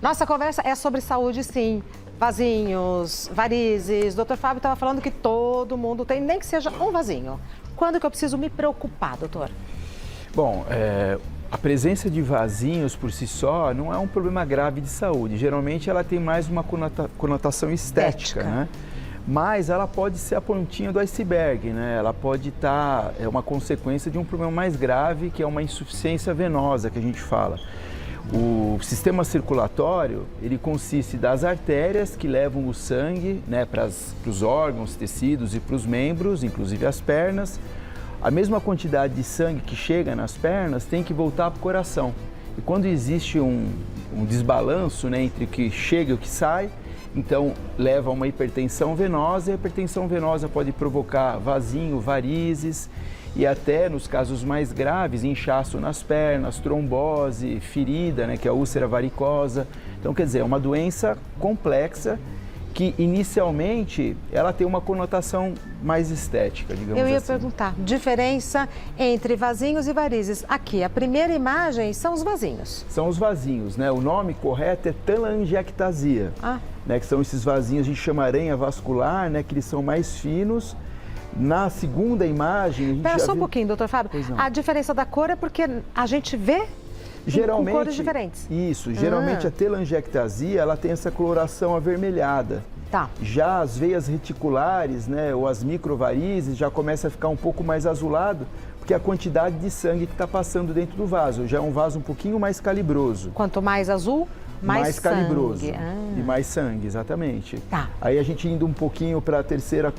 Nossa conversa é sobre saúde, sim. Vasinhos, varizes. Doutor Fábio estava falando que todo mundo tem, nem que seja um vasinho. Quando que eu preciso me preocupar, doutor? Bom, a presença de vasinhos por si só não é um problema grave de saúde. Geralmente ela tem mais uma conotação estética, né? Mas ela pode ser a pontinha do iceberg, né? Ela pode estar, uma consequência de um problema mais grave, que é uma insuficiência venosa, que a gente fala. O sistema circulatório, ele consiste das artérias que levam o sangue, né, para os órgãos, tecidos e para os membros, inclusive as pernas. A mesma quantidade de sangue que chega nas pernas tem que voltar para o coração. E quando existe um desbalanço, né, entre o que chega e o que sai, então leva a uma hipertensão venosa, e a hipertensão venosa pode provocar vasinho, varizes e até, nos casos mais graves, inchaço nas pernas, trombose, ferida, né, que é a úlcera varicosa. Então, quer dizer, é uma doença complexa que inicialmente ela tem uma conotação mais estética, digamos assim. Eu ia perguntar, diferença entre vasinhos e varizes. Aqui, a primeira imagem são os vasinhos. São os vasinhos, né? O nome correto é telangiectasia, né? Que são esses vasinhos, a gente chama aranha vascular, né? Que eles são mais finos. Na segunda imagem... A gente Espera só um pouquinho, doutor Fábio. A diferença da cor é porque a gente vê geralmente, com cores diferentes. Isso, geralmente a telangiectasia, ela tem essa coloração avermelhada. Tá. Já as veias reticulares, né, ou as microvarizes, já começa a ficar um pouco mais azulado, porque a quantidade de sangue que está passando dentro do vaso, já é um vaso um pouquinho mais calibroso. Quanto mais azul, mais calibroso. sangue. E mais sangue, exatamente. Tá. Aí a gente indo um pouquinho para a terceira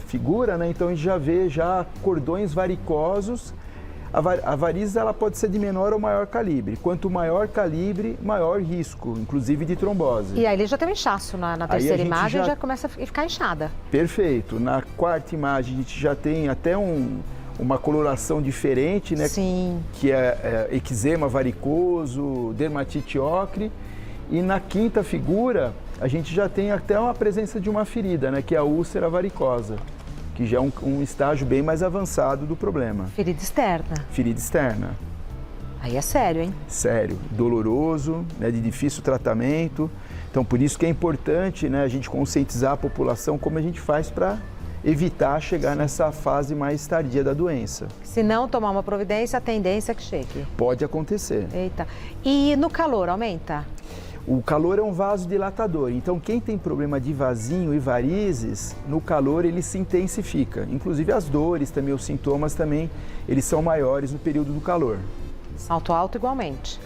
figura, né, então a gente já vê cordões varicosos. A varizes, ela pode ser de menor ou maior calibre. Quanto maior calibre, maior risco, inclusive de trombose. E aí ele já tem um inchaço na terceira imagem, já começa a ficar inchada. Perfeito. Na quarta imagem, a gente já tem até uma coloração diferente, né? Sim. Que é eczema varicoso, dermatite ocre. E na quinta figura, a gente já tem até uma presença de uma ferida, né? Que é a úlcera varicosa, que já é um estágio bem mais avançado do problema. Ferida externa. Ferida externa. Aí é sério, hein? Sério, doloroso, né, de difícil tratamento. Então, por isso que é importante, né, a gente conscientizar a população como a gente faz para evitar chegar nessa fase mais tardia da doença. Se não tomar uma providência, a tendência é que chegue. Pode acontecer. Eita. E no calor, aumenta? O calor é um vasodilatador, então quem tem problema de vasinho e varizes, no calor ele se intensifica. Inclusive as dores também, os sintomas também, eles são maiores no período do calor. Salto alto igualmente.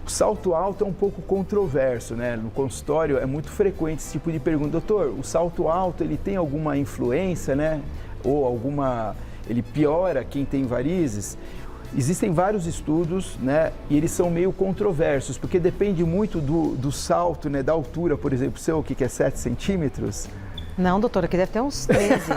O salto alto é um pouco controverso, né? No consultório é muito frequente esse tipo de pergunta. Doutor, o salto alto ele tem alguma influência, né? Ou ele piora quem tem varizes? Existem vários estudos, né, e eles são meio controversos, porque depende muito do salto, né, da altura, por exemplo, seu, que é 7 centímetros. Não, doutora, aqui deve ter uns 13.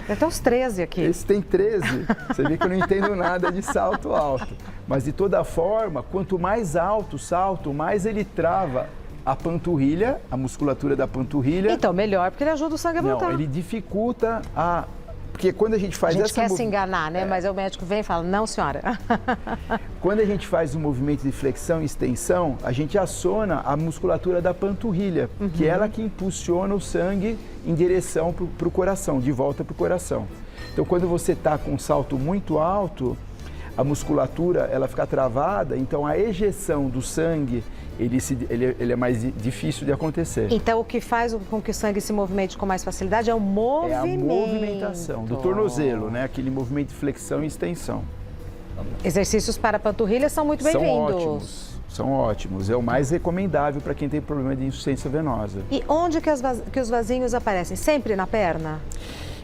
Deve ter uns 13 aqui. Esse tem 13. Você vê que eu não entendo nada de salto alto. Mas, de toda forma, quanto mais alto o salto, mais ele trava a panturrilha, a musculatura da panturrilha. Então, melhor, porque ele ajuda o sangue a voltar. Não, ele dificulta Porque quando a gente faz essa... A gente quer se enganar, né? Mas o médico vem e fala, não, senhora. Quando a gente faz um movimento de flexão e extensão, a gente aciona a musculatura da panturrilha, que é ela que impulsiona o sangue em direção para o coração, de volta para o coração. Então, quando você está com um salto muito alto, a musculatura ela fica travada, então a ejeção do sangue ele é mais difícil de acontecer. Então, o que faz com que o sangue se movimente com mais facilidade é o movimento. É a movimentação do tornozelo, né? Aquele movimento de flexão e extensão. Exercícios para a panturrilha são muito bem-vindos. São ótimos. É o mais recomendável para quem tem problema de insuficiência venosa. E onde que os vasinhos aparecem? Sempre na perna?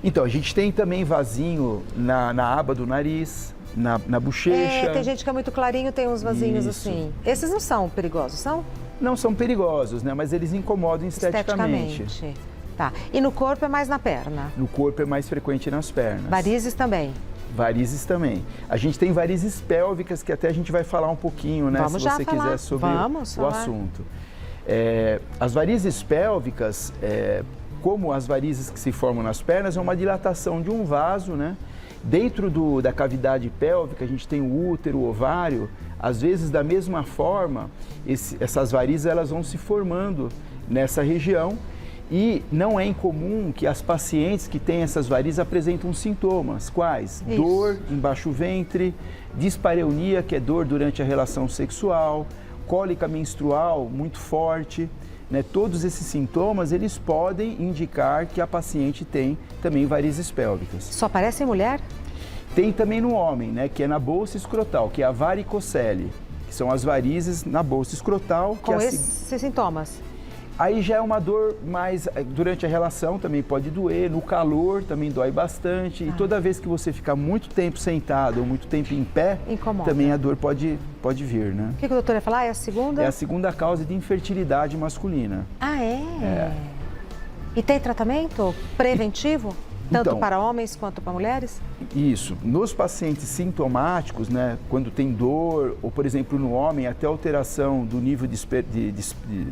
Então, a gente tem também vasinho na aba do nariz, na bochecha. Tem gente que é muito clarinho, tem uns vasinhos assim. Esses não são perigosos, são? Não são perigosos, né? Mas eles incomodam esteticamente. Tá. E no corpo é mais na perna? No corpo é mais frequente nas pernas. Varizes também? Varizes também. A gente tem varizes pélvicas, que até a gente vai falar um pouquinho, né? Vamos se você quiser sobre o assunto. As varizes pélvicas, como as varizes que se formam nas pernas, é uma dilatação de um vaso, né? Dentro da cavidade pélvica, a gente tem o útero, o ovário, às vezes da mesma forma, essas varizes elas vão se formando nessa região e não é incomum que as pacientes que têm essas varizes apresentam sintomas. Quais? Isso. Dor em baixo ventre, dispareunia, que é dor durante a relação sexual, cólica menstrual muito forte, né? Todos esses sintomas, eles podem indicar que a paciente tem também varizes pélvicas. Só aparece em mulher? Tem também no homem, né? Que é na bolsa escrotal, que é a varicocele, que são as varizes na bolsa escrotal. Com esses sintomas? Aí já é uma dor mais, durante a relação também pode doer, no calor também dói bastante. E toda vez que você ficar muito tempo sentado ou muito tempo em pé, incomoda. Também a dor pode vir, né? O que o doutor ia falar? É a segunda? É a segunda causa de infertilidade masculina. Ah, é? E tem tratamento preventivo? Tanto Então, para homens quanto para mulheres? Isso. Nos pacientes sintomáticos, né, quando tem dor, ou por exemplo no homem, até alteração do nível de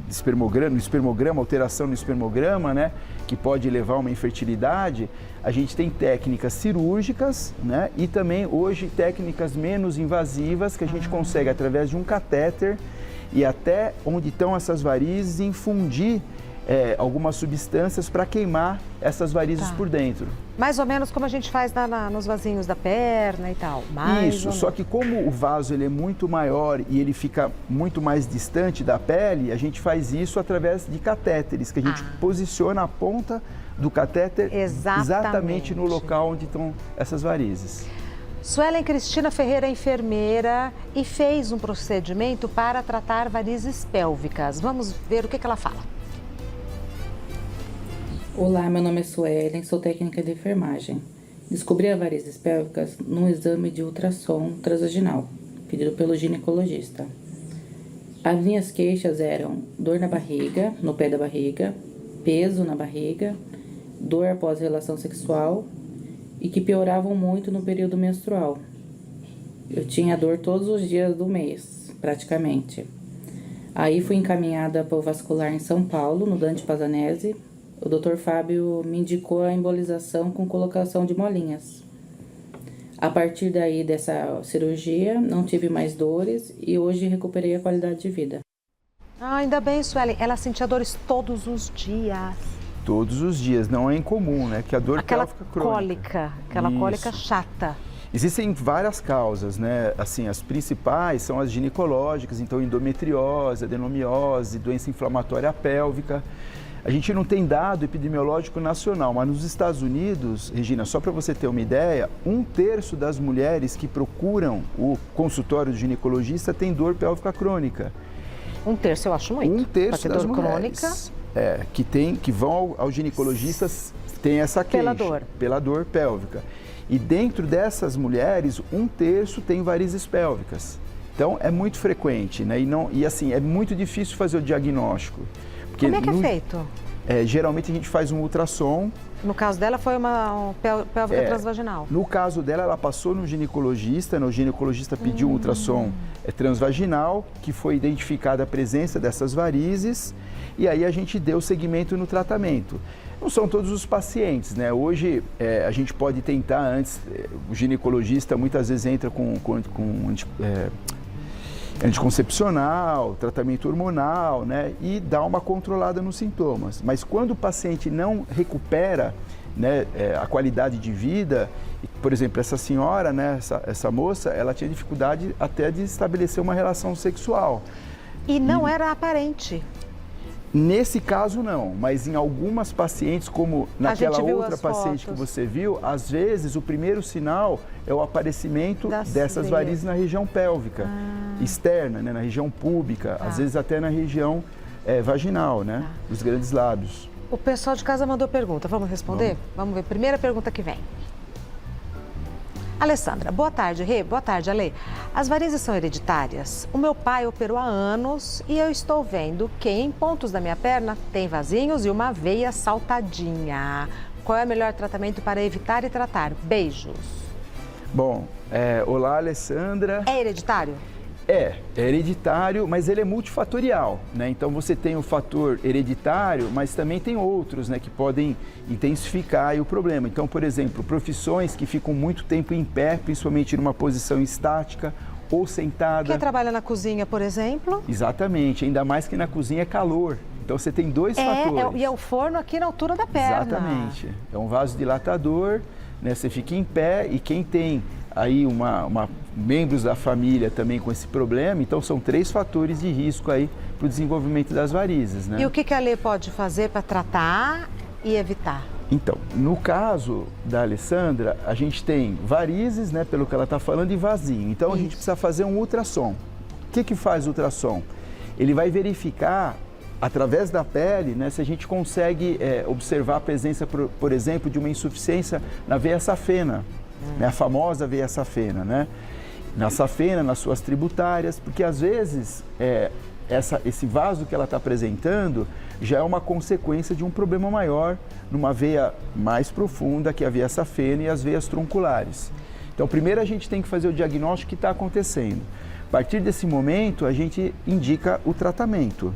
espermograma, no espermograma, alteração no espermograma, né, que pode levar a uma infertilidade, a gente tem técnicas cirúrgicas, né, e também hoje técnicas menos invasivas que a gente consegue através de um catéter e até onde estão essas varizes infundir algumas substâncias para queimar essas varizes por dentro. Mais ou menos como a gente faz nos vasinhos da perna e tal. Isso, só que como o vaso ele é muito maior e ele fica muito mais distante da pele, a gente faz isso através de catéteres, que a gente posiciona a ponta do catéter exatamente no local onde estão essas varizes. Suelen Cristina Ferreira é enfermeira e fez um procedimento para tratar varizes pélvicas. Vamos ver o que ela fala. Olá, meu nome é Suelen, sou técnica de enfermagem. Descobri a varizes pélvicas num exame de ultrassom transvaginal, pedido pelo ginecologista. As minhas queixas eram dor na barriga, no pé da barriga, peso na barriga, dor após relação sexual e que pioravam muito no período menstrual. Eu tinha dor todos os dias do mês, praticamente. Aí fui encaminhada para o vascular em São Paulo, no Dante Pazanese. O Dr. Fábio me indicou a embolização com colocação de molinhas. A partir daí dessa cirurgia, não tive mais dores e hoje recuperei a qualidade de vida. Ainda bem, Suelen. Ela sentia dores todos os dias. Todos os dias, não é incomum, né? Que a dor pélvica crônica. Aquela cólica chata. Existem várias causas, né? Assim, as principais são as ginecológicas, então endometriose, adenomiose, doença inflamatória pélvica. A gente não tem dado epidemiológico nacional, mas nos Estados Unidos, Regina, só para você ter uma ideia, 1/3 das mulheres que procuram o consultório do ginecologista tem dor pélvica crônica. 1/3 eu acho muito. 1/3 das mulheres que vão ao ginecologista tem essa queixa. Pela dor pélvica. E dentro dessas mulheres, 1/3 tem varizes pélvicas. Então, é muito frequente, né? E assim, é muito difícil fazer o diagnóstico. Porque como é que é feito? Geralmente a gente faz um ultrassom. No caso dela foi uma pélvica transvaginal. No caso dela, ela passou no ginecologista, né? O ginecologista pediu um ultrassom transvaginal, que foi identificada a presença dessas varizes, e aí a gente deu seguimento no tratamento. Não são todos os pacientes, né? Hoje a gente pode tentar antes, o ginecologista muitas vezes entra com anticoncepcional, tratamento hormonal, né? E dá uma controlada nos sintomas. Mas quando o paciente não recupera, né, a qualidade de vida, por exemplo, essa senhora, né, essa moça, ela tinha dificuldade até de estabelecer uma relação sexual. E não era aparente. Nesse caso não, mas em algumas pacientes, como naquela outra paciente que você viu, às vezes o primeiro sinal é o aparecimento dessas varizes na região pélvica, externa, né, na região púbica, às vezes até na região vaginal, né, dos grandes lábios. O pessoal de casa mandou pergunta, vamos responder? Vamos ver, primeira pergunta que vem. Alessandra, boa tarde, Rê. Boa tarde, Ale. As varizes são hereditárias? O meu pai operou há anos e eu estou vendo que em pontos da minha perna tem vasinhos e uma veia saltadinha. Qual é o melhor tratamento para evitar e tratar? Beijos. Bom, olá, Alessandra. É hereditário? É hereditário, mas ele é multifatorial, né? Então você tem o fator hereditário, mas também tem outros, né, que podem intensificar aí o problema. Então, por exemplo, profissões que ficam muito tempo em pé, principalmente numa posição estática, ou sentada. Quem trabalha na cozinha, por exemplo? Exatamente, ainda mais que na cozinha é calor. Então você tem dois fatores. E é o forno aqui na altura da perna. Exatamente. É um vasodilatador, né? Você fica em pé e quem tem aí membros da família também com esse problema, então são 3 fatores de risco aí para o desenvolvimento das varizes, né? E o que a Alê pode fazer para tratar e evitar? Então, no caso da Alessandra, a gente tem varizes, né, pelo que ela está falando, e vasinho. Então a gente precisa fazer um ultrassom. O que faz o ultrassom? Ele vai verificar através da pele, né, se a gente consegue observar a presença, por exemplo, de uma insuficiência na veia safena, né, a famosa veia safena, né? Na safena, nas suas tributárias, porque às vezes esse vaso que ela está apresentando já é uma consequência de um problema maior numa veia mais profunda, que é a veia safena e as veias tronculares. Então, primeiro a gente tem que fazer o diagnóstico que está acontecendo. A partir desse momento, a gente indica o tratamento.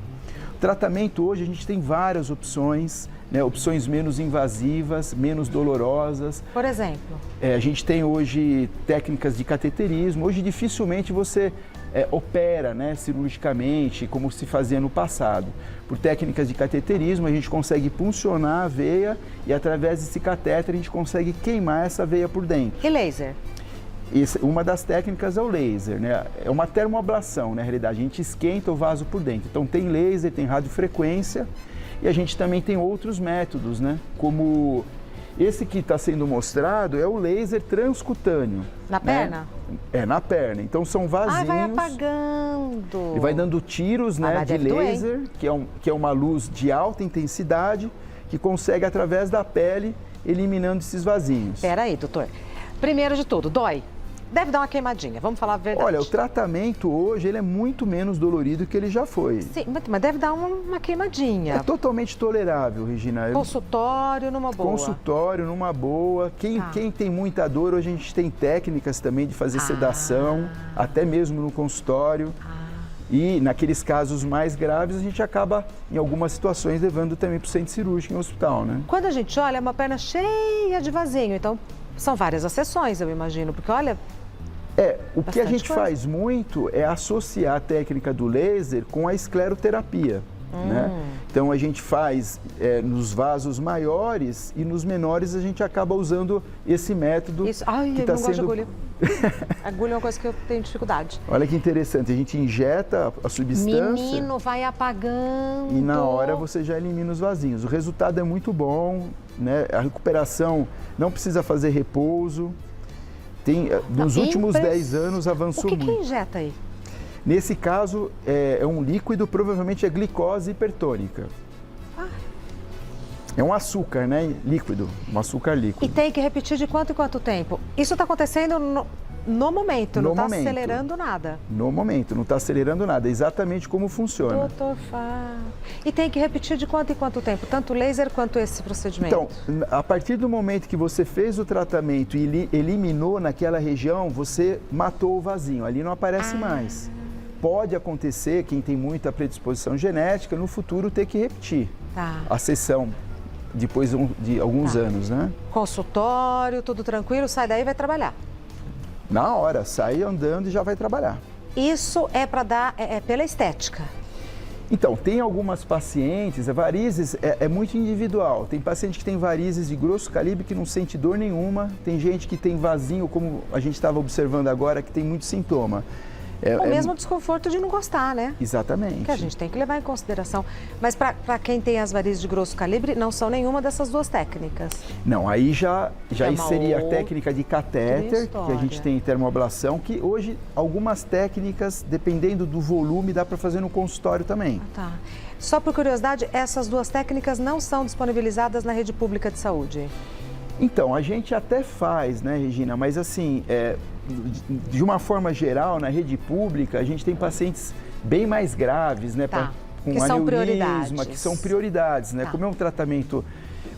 O tratamento hoje a gente tem várias opções, né, opções menos invasivas, menos dolorosas. Por exemplo? A gente tem hoje técnicas de cateterismo. Hoje dificilmente você opera, né, cirurgicamente, como se fazia no passado. Por técnicas de cateterismo, a gente consegue puncionar a veia e através desse catéter a gente consegue queimar essa veia por dentro. E laser? Uma das técnicas é o laser, né? É uma termoablação, na realidade. A gente esquenta o vaso por dentro. Então tem laser, tem radiofrequência e a gente também tem outros métodos, né? Como esse que está sendo mostrado é o laser transcutâneo. Na perna? É, na perna. Então são vasinhos. Vai apagando. E vai dando tiros, né, de laser, que é uma luz de alta intensidade que consegue, através da pele, eliminando esses vasinhos. Espera aí, doutor. Primeiro de tudo, dói? Deve dar uma queimadinha, vamos falar a verdade. Olha, o tratamento hoje ele é muito menos dolorido que ele já foi. Sim, mas deve dar uma queimadinha. É totalmente tolerável, Regina. Consultório numa boa. Consultório numa boa. Quem tem muita dor, hoje a gente tem técnicas também de fazer sedação, até mesmo no consultório. E naqueles casos mais graves, a gente acaba, em algumas situações, levando também para o centro cirúrgico em hospital, né? Quando a gente olha, é uma perna cheia de vasinho, então são várias acessões, eu imagino, porque olha... O que a gente faz muito é associar a técnica do laser com a escleroterapia, né? Então a gente faz nos vasos maiores e nos menores a gente acaba usando esse método. Isso. Ai, que eu tá não sendo... gosto de agulha. Agulha é uma coisa que eu tenho dificuldade. Olha que interessante, a gente injeta a substância. Menino, vai apagando. E na hora você já elimina os vasinhos. O resultado é muito bom, né? A recuperação não precisa fazer repouso. Nos últimos 10 anos avançou muito. O que injeta aí? Nesse caso, é um líquido, provavelmente é glicose hipertônica. É um açúcar, né? Líquido, um açúcar líquido. E tem que repetir de quanto em quanto tempo? Isso está acontecendo no momento, não está acelerando nada. No momento, não está acelerando nada. É exatamente como funciona. Doutor Fá. E tem que repetir de quanto em quanto tempo? Tanto o laser quanto esse procedimento? Então, a partir do momento que você fez o tratamento e eliminou naquela região, você matou o vasinho. Ali não aparece mais. Pode acontecer, quem tem muita predisposição genética, no futuro ter que repetir a sessão. Depois de alguns anos, né? Consultório, tudo tranquilo, sai daí e vai trabalhar. Na hora, sai andando e já vai trabalhar. Isso é para dar, pela estética? Então, tem algumas pacientes, varizes é muito individual. Tem paciente que tem varizes de grosso calibre que não sente dor nenhuma. Tem gente que tem vasinho, como a gente estava observando agora, que tem muito sintoma. O mesmo desconforto de não gostar, né? Exatamente. Que a gente tem que levar em consideração. Mas para quem tem as varizes de grosso calibre, não são nenhuma dessas duas técnicas. Não, aí já seria a técnica de catéter, que a gente tem termoablação, que hoje algumas técnicas, dependendo do volume, dá para fazer no consultório também. Tá. Só por curiosidade, essas duas técnicas não são disponibilizadas na rede pública de saúde? Então, a gente até faz, né, Regina? Mas assim, de uma forma geral, na rede pública, a gente tem pacientes bem mais graves, né? Com que são prioridades. Que são prioridades, né? Como é um tratamento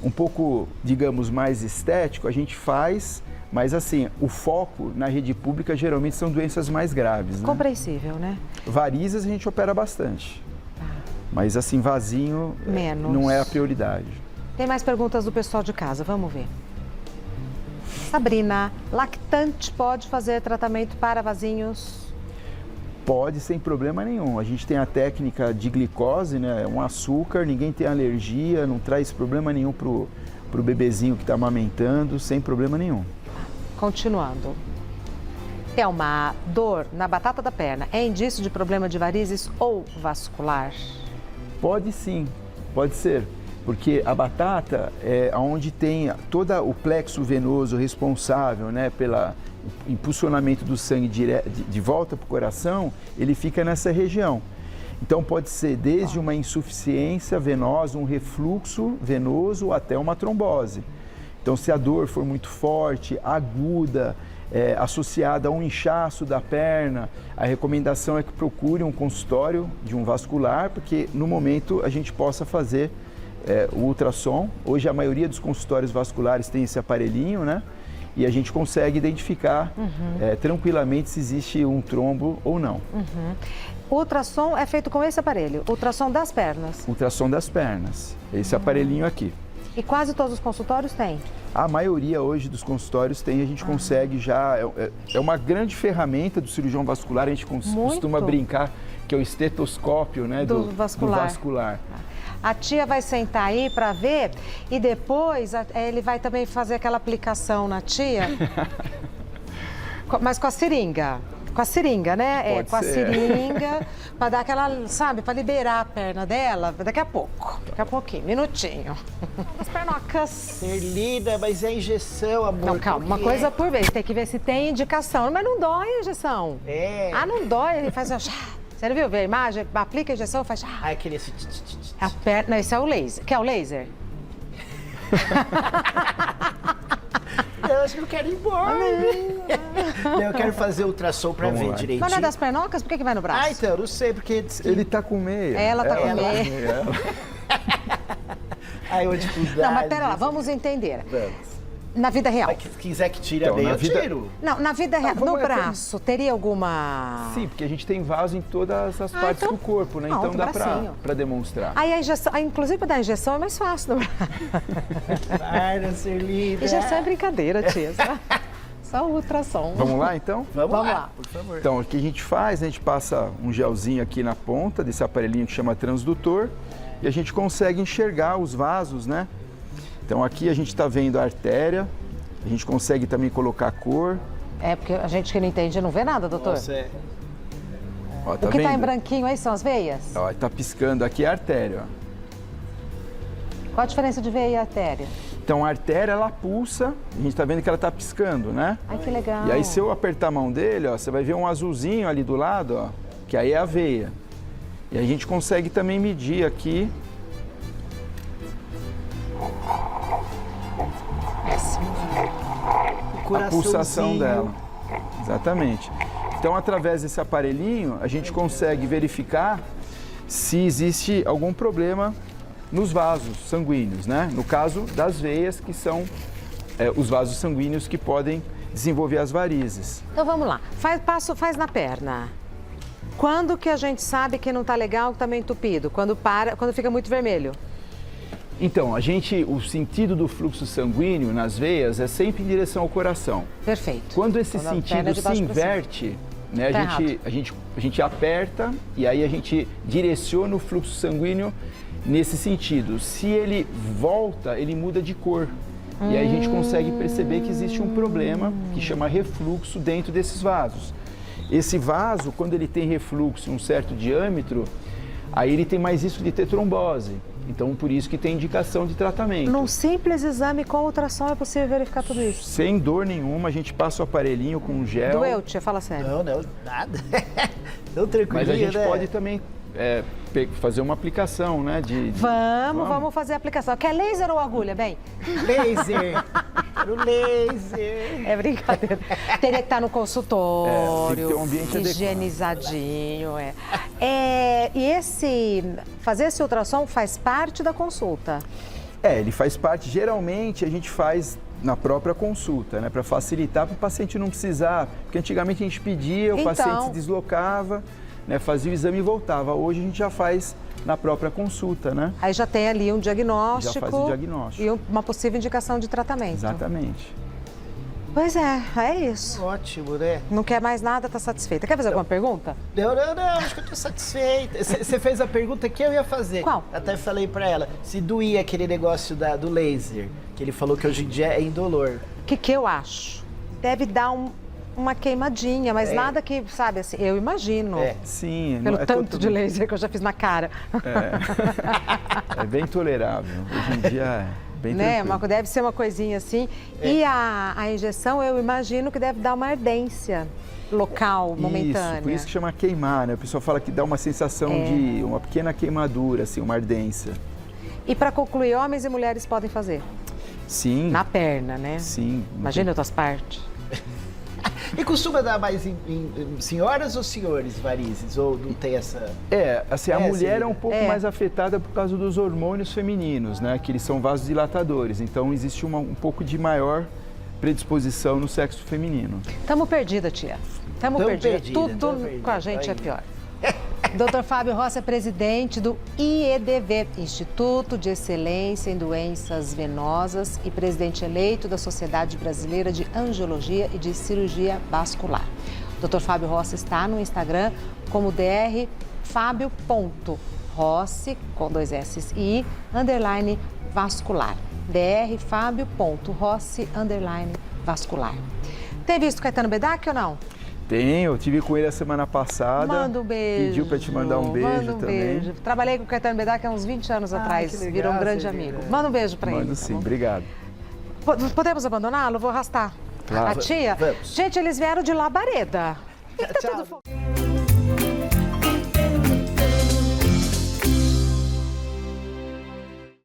um pouco, digamos, mais estético, a gente faz, mas assim, o foco na rede pública geralmente são doenças mais graves, né? Compreensível, né? Varizes a gente opera bastante. Mas assim, vasinho não é a prioridade. Tem mais perguntas do pessoal de casa, vamos ver. Sabrina, lactante pode fazer tratamento para vasinhos? Pode, sem problema nenhum. A gente tem a técnica de glicose, né? É um açúcar, ninguém tem alergia, não traz problema nenhum pro bebezinho que está amamentando, sem problema nenhum. Continuando. É uma dor na batata da perna. É indício de problema de varizes ou vascular? Pode sim, pode ser. Porque a batata é onde tem todo o plexo venoso responsável, né, pelo impulsionamento do sangue de volta para o coração, ele fica nessa região. Então pode ser desde uma insuficiência venosa, um refluxo venoso até uma trombose. Então se a dor for muito forte, aguda, associada a um inchaço da perna, a recomendação é que procure um consultório de um vascular, porque no momento a gente possa fazer o ultrassom. Hoje a maioria dos consultórios vasculares tem esse aparelhinho, né? E a gente consegue identificar tranquilamente se existe um trombo ou não. O ultrassom é feito com esse aparelho, ultrassom das pernas. Ultrassom das pernas, esse aparelhinho aqui. E quase todos os consultórios têm? A maioria hoje dos consultórios tem, a gente consegue já, é uma grande ferramenta do cirurgião vascular, a gente costuma brincar que é o estetoscópio, né, do vascular. A tia vai sentar aí para ver e depois ele vai também fazer aquela aplicação na tia, mas com a seringa. Com a seringa, né? Pode com a ser. seringa, para dar aquela, sabe, para liberar a perna dela daqui a pouco. Daqui a pouquinho, minutinho. As pernocas. Erlida, mas é injeção, amor. Não, calma, uma coisa por vez. Tem que ver se tem indicação. Mas não dói a injeção. É. Ah, não dói. Ele faz... Você não viu? Vê a imagem? Aplica a injeção, faz... Ai, aquele assim... A perna... Não, esse é o laser. Quer o laser? Eu acho que eu quero ir embora. Não, eu quero fazer ultrassom pra Vamos ver lá. direitinho. Mas não é das pernocas? Por que vai no braço? Ah, então, eu não sei, porque... Ele tá com meia. Ela tá com meia. Ai, eu dificuldade. Não, mas pera lá, vamos entender. Vamos. Na vida real. Mas se quiser que tire Então, a meia, na eu vida- tiro. Não, na vida real, vamos no lá, braço, teria alguma... Sim, porque a gente tem vaso em todas as partes então, do corpo, né? pronto, Então dá bracinho. pra demonstrar. Aí a injeção, inclusive para dar injeção é mais fácil no braço. Para ser linda. Injeção é brincadeira, tia. Só o ultrassom. Vamos lá, então? Vamos Vamos lá, lá. por favor. Então, o que a gente faz, a gente passa um gelzinho aqui na ponta desse aparelhinho que chama transdutor e a gente consegue enxergar os vasos, né? Então, aqui a gente está vendo a artéria, a gente consegue também colocar a cor. É, porque a gente que não entende não vê nada, doutor. Nossa, Ó, O que vendo? tá em branquinho aí são as veias? Ó, tá piscando aqui a artéria, ó. Qual a diferença de veia e artéria? Então, a artéria, ela pulsa, a gente tá vendo que ela tá piscando, né? Ai, que legal. E aí, se eu apertar a mão dele, ó, você vai ver um azulzinho ali do lado, ó, que aí é a veia. E a gente consegue também medir aqui. A pulsação dela. Exatamente. Então, através desse aparelhinho, a gente consegue verificar se existe algum problema nos vasos sanguíneos, né? No caso das veias, que são os vasos sanguíneos que podem desenvolver as varizes. Então vamos lá. Faz na perna. Quando que a gente sabe que não tá legal, que tá meio entupido? Quando fica muito vermelho. Então, o sentido do fluxo sanguíneo nas veias é sempre em direção ao coração. Perfeito. Quando esse Então, na perna sentido de se baixo pra cima. inverte, né, Tá a gente aperta e aí a gente direciona o fluxo sanguíneo nesse sentido. Se ele volta, ele muda de cor. E aí a gente consegue perceber que existe um problema que chama refluxo dentro desses vasos. Esse vaso, quando ele tem refluxo em um certo diâmetro, aí ele tem mais risco de ter trombose. Então, por isso que tem indicação de tratamento. Num simples exame com ultrassom é possível verificar tudo isso. Sem dor nenhuma, a gente passa o aparelhinho com gel. Doeu, tia? Fala sério. Não, nada. Tão tranquilinho, Mas a gente né? pode também fazer uma aplicação, né? Vamos fazer a aplicação. Quer laser ou agulha, bem? Laser. Quero laser. É brincadeira. Teria que estar no consultório, tem que ter um ambiente adequado. higienizadinho. E fazer esse ultrassom faz parte da consulta. Ele faz parte, geralmente a gente faz na própria consulta, né? Para facilitar, para o paciente não precisar, porque antigamente a gente pedia, o paciente se deslocava, né? Fazia o exame e voltava. Hoje a gente já faz na própria consulta, né? Aí já tem ali um diagnóstico. Já faz o diagnóstico. E uma possível indicação de tratamento. Exatamente. Pois é isso. Ótimo, né? Não quer mais nada, tá satisfeita. Quer fazer alguma pergunta? Não, acho que eu tô satisfeita. Você fez a pergunta que eu ia fazer. Qual? Até falei pra ela, se doía aquele negócio do laser, que ele falou que hoje em dia é indolor. O que eu acho? Deve dar uma queimadinha, mas nada que, sabe, assim, eu imagino. Sim. Pelo tanto de laser que eu já fiz na cara. É bem tolerável. Hoje em dia é bem tranquilo. Deve ser uma coisinha assim. E a injeção, eu imagino que deve dar uma ardência local, momentânea. Isso, por isso que chama queimar, né? O pessoal fala que dá uma sensação de uma pequena queimadura, assim, uma ardência. E para concluir, homens e mulheres podem fazer? Sim. Na perna, né? Sim. Imagina outras partes. E costuma dar mais em senhoras ou senhores varizes? Ou não tem essa... A mulher é um sim. pouco mais afetada por causa dos hormônios femininos, né? Que eles são vasodilatadores. Então, existe um pouco de maior predisposição no sexo feminino. Tamo perdida, tia. Tamo perdida. Tudo com a gente é pior. Dr. Fábio Rossi é presidente do IEDV, Instituto de Excelência em Doenças Venosas, e presidente eleito da Sociedade Brasileira de Angiologia e de Cirurgia Vascular. O Dr. Fábio Rossi está no Instagram como drfabio.rossi, com 2 S e _ vascular. drfabio.rossi _ vascular. Tem visto Caetano Bedak ou não? Tenho, eu tive com ele a semana passada. Manda um beijo. Pediu para te mandar um beijo também. Beijo. Trabalhei com o Caetano Bedak há uns 20 anos atrás, legal, virou um grande amigo. Manda um beijo para ele. Mando sim, obrigado. Podemos abandoná-lo? Vou arrastar. Claro. A tia? Vamos. Gente, eles vieram de Labareda. Tchau.